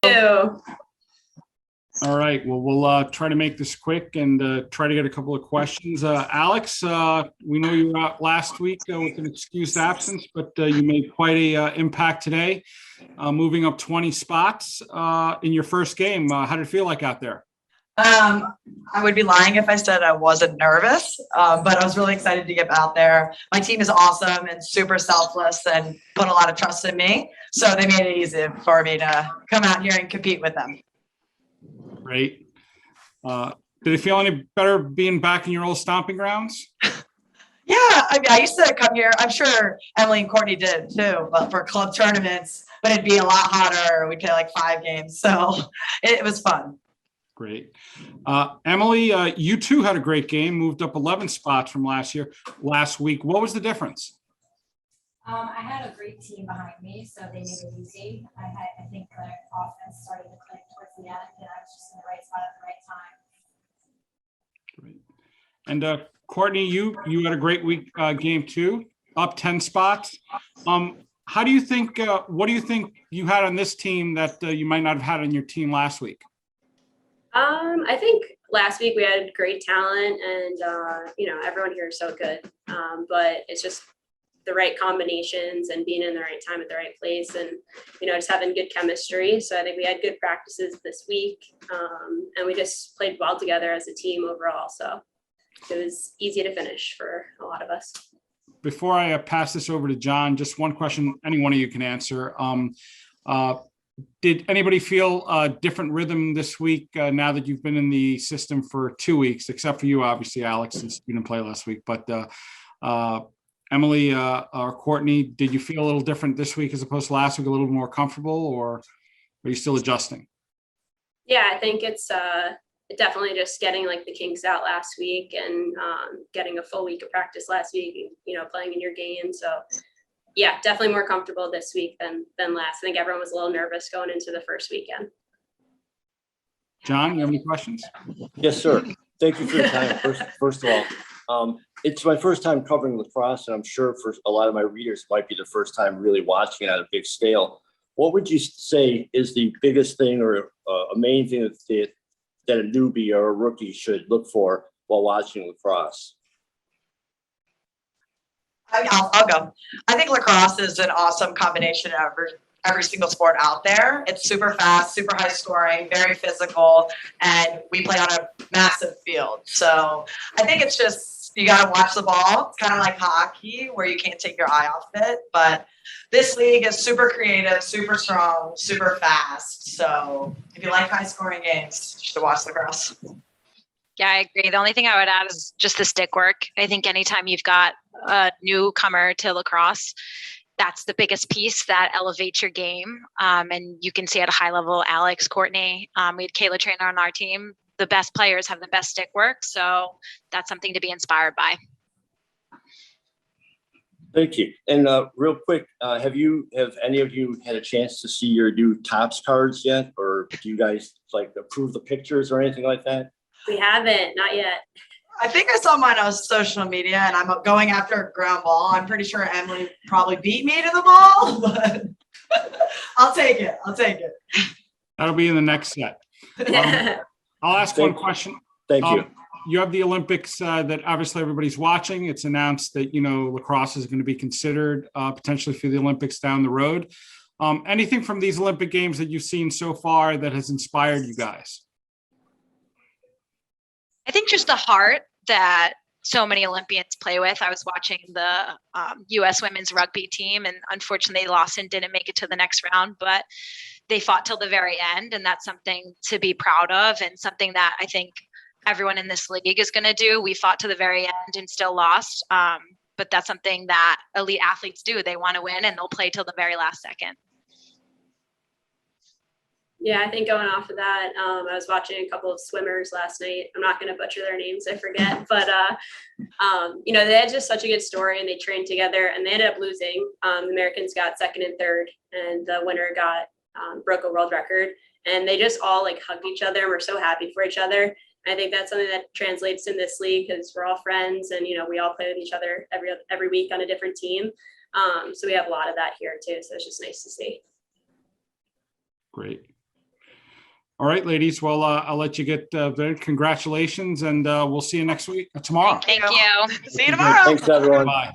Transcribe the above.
you. All right. Well, we'll try to make this quick and try to get a couple of questions. Alex, we know you were out last week with an excused absence, but you made quite a impact today, moving up 20 spots in your first game. How did it feel like out there? I would be lying if I said I wasn't nervous, but I was really excited to get out there. My team is awesome and super selfless and put a lot of trust in me. So they made it easy for me to come out here and compete with them. Great. Did it feel any better being back in your old stomping grounds? Yeah, I mean, I used to come here. I'm sure Emily and Cortney did too, but for club tournaments, but it'd be a lot hotter. We'd play like 5 games. So it was fun. Great. Emily, you too had a great game, moved up 11 spots from last week. What was the difference? I had a great team behind me, so they made it easy. I think the offense started to click towards the end, and I was just in the right spot at the right time. Great. And Cortney, you had a great week game too, up 10 spots. How do you think? What do you think you had on this team that you might not have had on your team last week? I think last week we had great talent, and everyone here is so good. But it's just the right combinations and being in the right time at the right place, and just having good chemistry. So I think we had good practices this week, and we just played well together as a team overall. So it was easy to finish for a lot of us. Before I pass this over to John, just one question any one of you can answer. Did anybody feel a different rhythm this week now that you've been in the system for 2 weeks, except for you, obviously, Alex, since you didn't play last week. But Emily or Cortney, did you feel a little different this week as opposed to last week, a little more comfortable, or are you still adjusting? Yeah, I think it's definitely just getting like the kinks out last week and getting a full week of practice last week, playing in your game. So yeah, definitely more comfortable this week than last. I think everyone was a little nervous going into the first weekend. John, you have any questions? Yes, sir. Thank you for your time. First of all, it's my first time covering lacrosse, and I'm sure for a lot of my readers, it might be the first time really watching it at a big scale. What would you say is the biggest thing or a main thing that a newbie or a rookie should look for while watching lacrosse? I'll go. I think lacrosse is an awesome combination of every single sport out there. It's super fast, super high scoring, very physical, and we play on a massive field. So I think it's just, you got to watch the ball. It's kind of like hockey where you can't take your eye off it. But this league is super creative, super strong, super fast. So if you like high scoring games, you should watch lacrosse. Yeah, I agree. The only thing I would add is just the stick work. I think anytime you've got a newcomer to lacrosse, that's the biggest piece that elevates your game. And you can see at a high level, Alex, Cortney, we had Kayla Trainer on our team. The best players have the best stick work. So that's something to be inspired by. Thank you. And real quick, have any of you had a chance to see your new Topps cards yet? Or do you guys approve the pictures or anything like that? We haven't, not yet. I think I saw mine on social media, and I'm going after a ground ball. I'm pretty sure Emily probably beat me to the ball, but I'll take it. That'll be in the next set. I'll ask one question. Thank you. You have the Olympics that obviously everybody's watching. It's announced that, lacrosse is going to be considered potentially for the Olympics down the road. Anything from these Olympic Games that you've seen so far that has inspired you guys? I think just the heart that so many Olympians play with. I was watching the U.S. women's rugby team, and unfortunately they lost and didn't make it to the next round, but they fought till the very end. And that's something to be proud of, and something that I think everyone in this league is going to do. We fought to the very end and still lost. But that's something that elite athletes do. They want to win, and they'll play till the very last second. Yeah, I think going off of that, I was watching a couple of swimmers last night. I'm not going to butcher their names, I forget. But, they had just such a good story, and they trained together, and they ended up losing. The Americans got second and third, and the winner broke a world record. And they just all hugged each other and were so happy for each other. And I think that's something that translates in this league because we're all friends, and, we all play with each other every week on a different team. So we have a lot of that here too. So it's just nice to see. Great. All right, ladies. Well, I'll let you get there. Congratulations, and we'll see you next week, tomorrow. Thank you. See you tomorrow. Thanks, everyone. Bye.